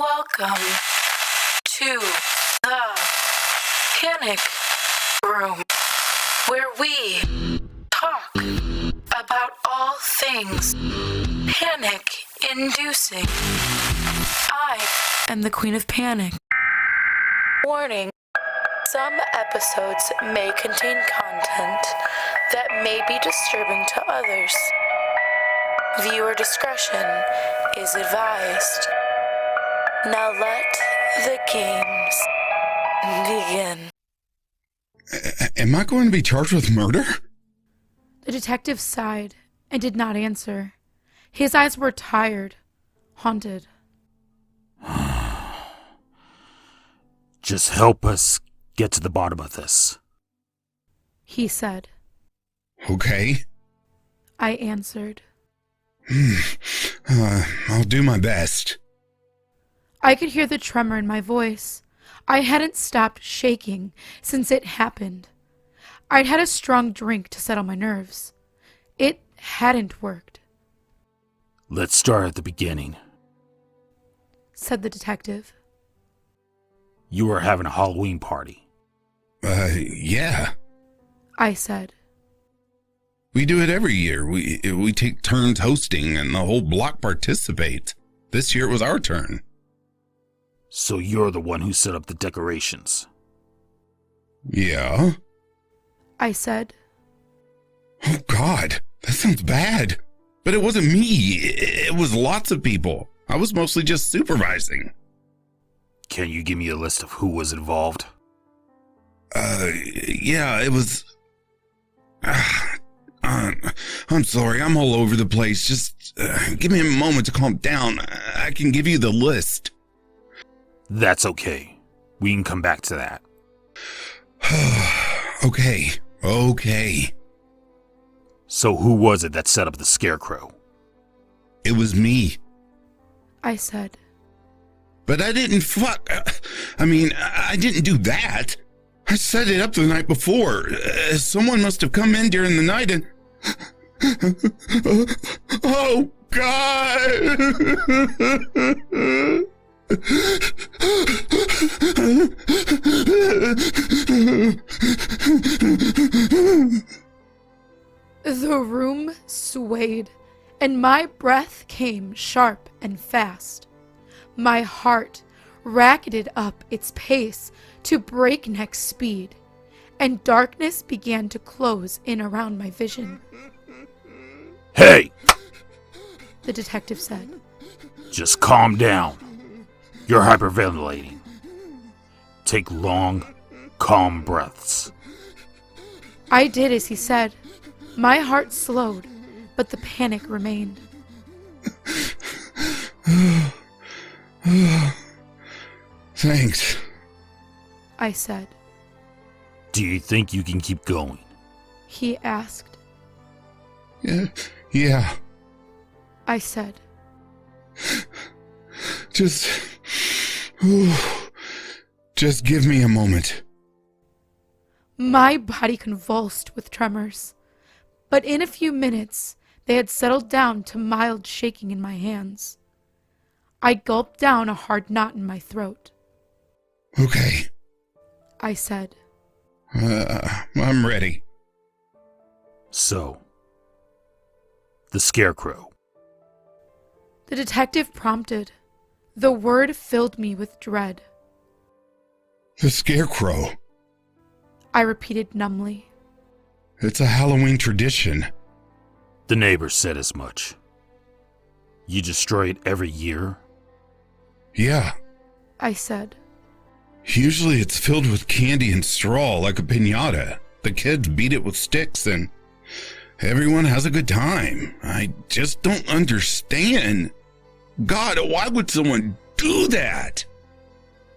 Welcome to the Panic Room, where we talk about all things panic-inducing. I am the Queen of Panic. Warning, some episodes may contain content that may be disturbing to others. Viewer discretion is advised. Now let the games begin. Am I going to be charged with murder? The detective sighed and did not answer. His eyes were tired, haunted. Just help us get to the bottom of this, He said. Okay. I answered. I'll do my best. I could hear the tremor in my voice. I hadn't stopped shaking since it happened. I'd had a strong drink to settle my nerves. It hadn't worked, Let's start at the beginning. said the detective. You were having a Halloween party. Yeah. I said. We do it every year. We take turns hosting and the whole block participates. This year it was our turn. So you're the one who set up the decorations. Yeah? I said. Oh, God. That sounds bad. But it wasn't me. It was lots of people. I was mostly just supervising. Can you give me a list of who was involved? Yeah, it was... I'm sorry, I'm all over the place. Just give me a moment to calm down. I can give you the list. That's okay. We can come back to that. Okay. So who was it that set up the scarecrow? It was me. I said. But I didn't I didn't do that. I set it up the night before. Someone must have come in during the night and... Oh, God! The room swayed, and my breath came sharp and fast. My heart racketed up its pace to breakneck speed, and darkness began to close in around my vision. Hey! The detective said. Just calm down. You're hyperventilating. Take long, calm breaths. I did as he said. My heart slowed, but the panic remained. Thanks. I said. Do you think you can keep going? He asked. Yeah. I said. Just give me a moment. My body convulsed with tremors, but in a few minutes they had settled down to mild shaking in my hands. I gulped down a hard knot in my throat. Okay. I said. I'm ready. So, the scarecrow. The detective prompted. The word filled me with dread. The scarecrow. I repeated numbly. It's a Halloween tradition. The neighbors said as much. You destroy it every year? Yeah. I said. Usually it's filled with candy and straw like a piñata. The kids beat it with sticks and everyone has a good time. I just don't understand. God, why would someone do that?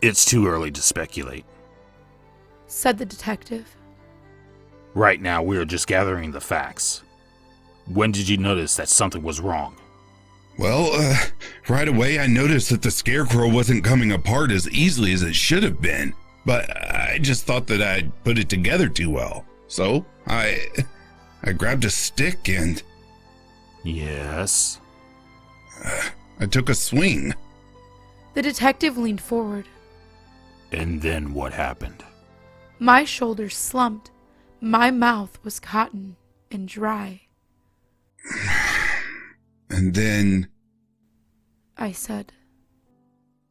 It's too early to speculate. Said the detective. Right now, we are just gathering the facts. When did you notice that something was wrong? Well, right away I noticed that the scarecrow wasn't coming apart as easily as it should have been. But I just thought that I'd put it together too well. So, I grabbed a stick and... Yes? I took a swing. The detective leaned forward. And then what happened? My shoulders slumped. My mouth was cotton and dry. And then I said.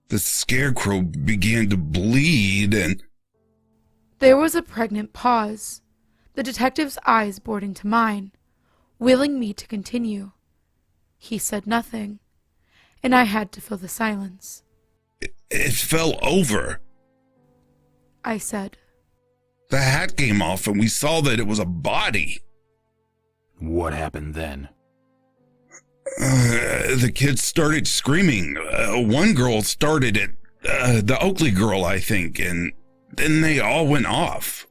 the scarecrow began to bleed and... There was a pregnant pause. The detective's eyes bored into mine, willing me to continue. He said nothing, and I had to fill the silence. It fell over. I said. The hat came off and we saw that it was a body. What happened then? The kids started screaming. One girl started it, the Oakley girl, I think, and then they all went off.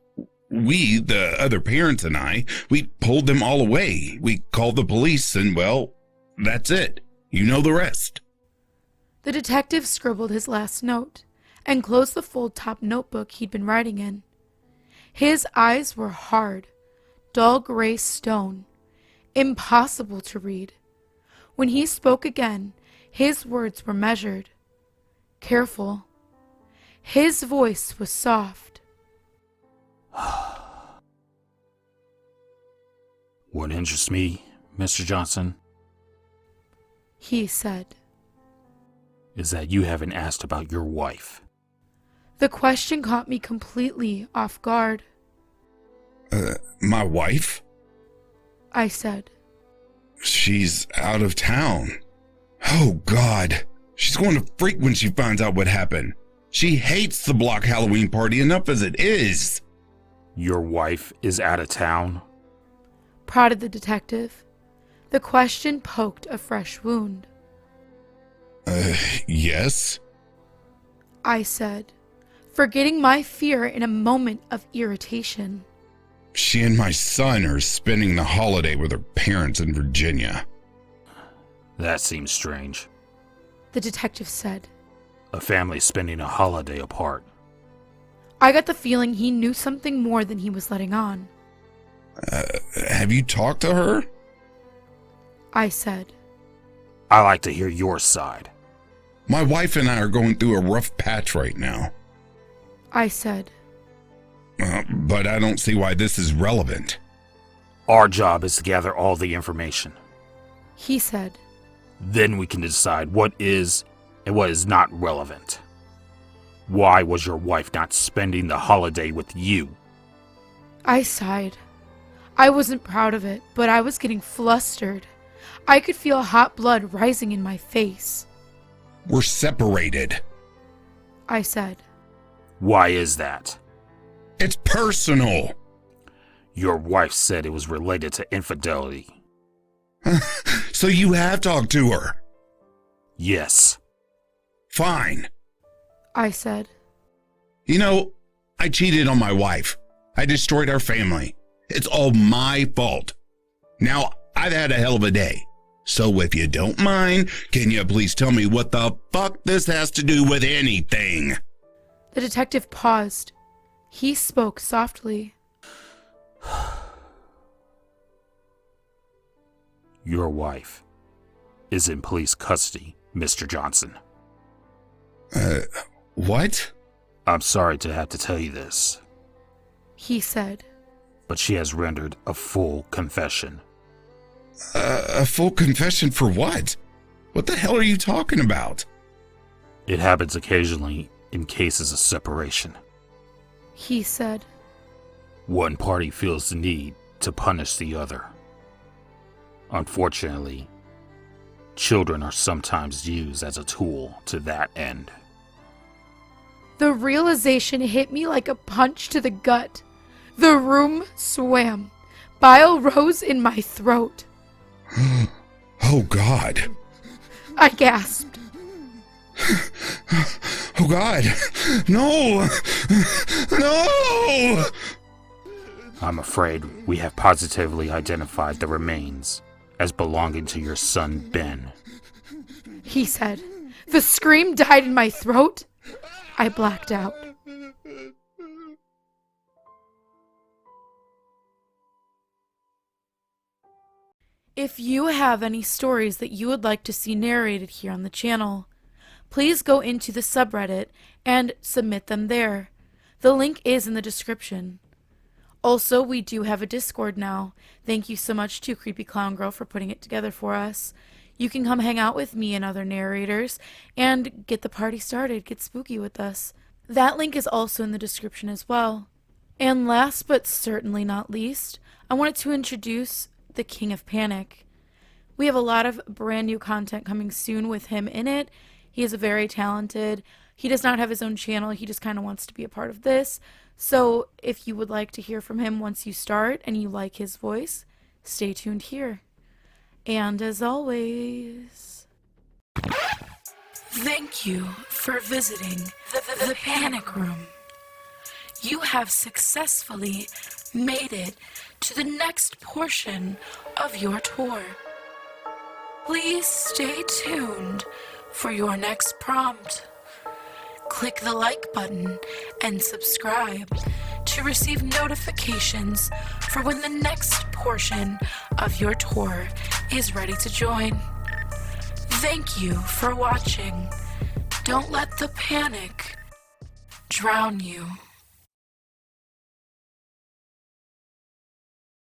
We, the other parents and I, we pulled them all away. We called the police and, well, that's it. You know the rest. The detective scribbled his last note and closed the fold-top notebook he'd been writing in. His eyes were hard, dull gray stone, impossible to read. When he spoke again, his words were measured, careful. His voice was soft. What interests me, Mr. Johnson, He said. is that you haven't asked about your wife. The question caught me completely off guard. My wife? I said. She's out of town. Oh, God. She's going to freak when she finds out what happened. She hates the block Halloween party enough as it is. Your wife is out of town? Prodded the detective. The question poked a fresh wound. Yes? I said, forgetting my fear in a moment of irritation. She and my son are spending the holiday with her parents in Virginia. That seems strange. The detective said. A family spending a holiday apart. I got the feeling he knew something more than he was letting on. Have you talked to her? I said. I like to hear your side. My wife and I are going through a rough patch right now. I said. But I don't see why this is relevant. Our job is to gather all the information. He said. Then we can decide what is and what is not relevant. Why was your wife not spending the holiday with you? I sighed. I wasn't proud of it, but I was getting flustered. I could feel hot blood rising in my face. We're separated. I said. Why is that? It's personal. Your wife said it was related to infidelity. So you have talked to her? Yes. Fine. I said. You know, I cheated on my wife. I destroyed our family. It's all my fault. Now, I've had a hell of a day. So if you don't mind, can you please tell me what the fuck this has to do with anything? The detective paused. He spoke softly. Your wife is in police custody, Mr. Johnson. What? I'm sorry to have to tell you this, He said. but she has rendered a full confession. A full confession for what? What the hell are you talking about? It happens occasionally in cases of separation. He said. One party feels the need to punish the other. Unfortunately, children are sometimes used as a tool to that end. The realization hit me like a punch to the gut. The room swam. Bile rose in my throat. Oh, God. I gasped. Oh, God. No. No. I'm afraid we have positively identified the remains as belonging to your son, Ben. He said. The scream died in my throat. I blacked out. If you have any stories that you would like to see narrated here on the channel, please go into the subreddit and submit them there. The link is in the description. Also, we do have a Discord now. Thank you so much to Creepy Clown Girl for putting it together for us. You can come hang out with me and other narrators and get the party started, get spooky with us. That link is also in the description as well. And last but certainly not least, I wanted to introduce the King of Panic. We have a lot of brand new content coming soon with him in it. He is very talented. He does not have his own channel. He just kind of wants to be a part of this. So if you would like to hear from him once you start and you like his voice, stay tuned here. And as always, thank you for visiting the Panic Room. You have successfully made it to the next portion of your tour. Please stay tuned for your next prompt. Click the like button and subscribe to receive notifications for when the next portion of your tour is ready to join. Thank you for watching. Don't let the panic drown you.